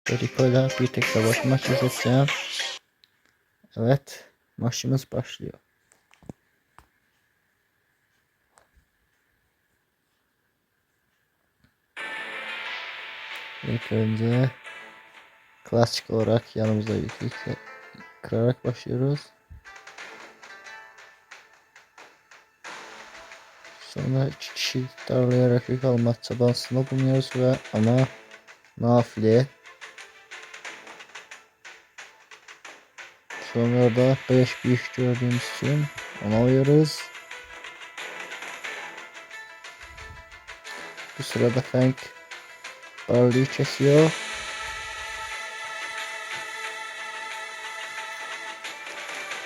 Rico'yla bir tek savaş maçı seçeceğim. Evet, maçımız başlıyor. İlk önce klasik olarak yanımızda yükü kırarak başlıyoruz. Sonra 2 kişi darlayarak yük alma çabasında bulunuyoruz ve ama nafile. Sonra da 5 büyük gördüğümüz için onu alıyoruz. Bu sırada Fang Barley'i kesiyor.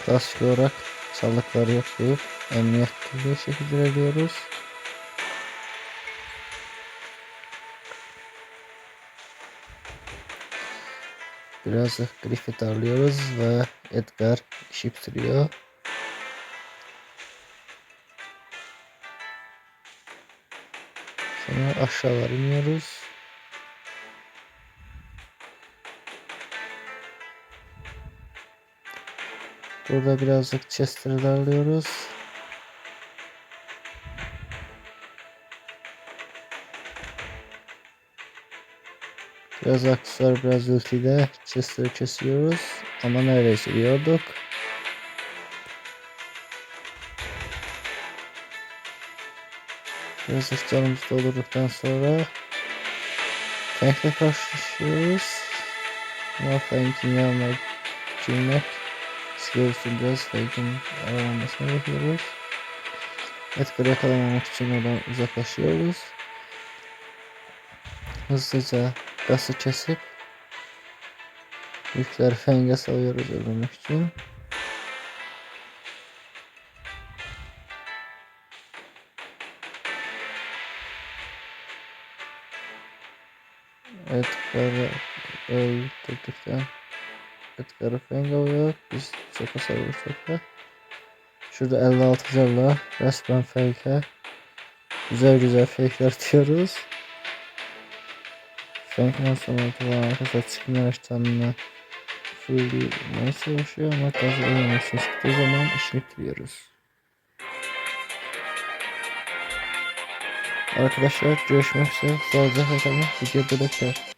Klasik olarak çalıkları yapıp emniyetli bir şekilde ediyoruz. Biraz Griffith alıyoruz ve Edgar işi bitiriyor. Sonra aşağılara iniyoruz. Burada birazcık Chester'ı alıyoruz. Biraz aksesuar, biraz ultiyle Chester'ı kesiyoruz. Ama neredeyse yiyorduk. Biraz canımızı doldurduktan sonra Tank'le karşılaşıyoruz. Ama Tank'in yanına girmek istiyorsun, biraz Tank'in aramasını bekliyoruz. Edgar'ı yakalamamak için oradan uzaklaşıyoruz. Hızlıca gazı kesip yükleri Fang'e salıyoruz öldürmek için. Edgar'ı öldürdükten Edgar'ı Fang alıyor. Biz çok hasar vursak da. Şurada 56 canla resmen fake'e güzel fake'ler atıyoruz. Fake'den sonra falan arkadaşlar çıkmayarak canına fulllemeye çalışıyor ama gazı ölmemesi çıktığı zaman işini bitiriyoruz. Arkadaşlar görüşmek üzere. Sağlıcakla kalın. Video burada biter.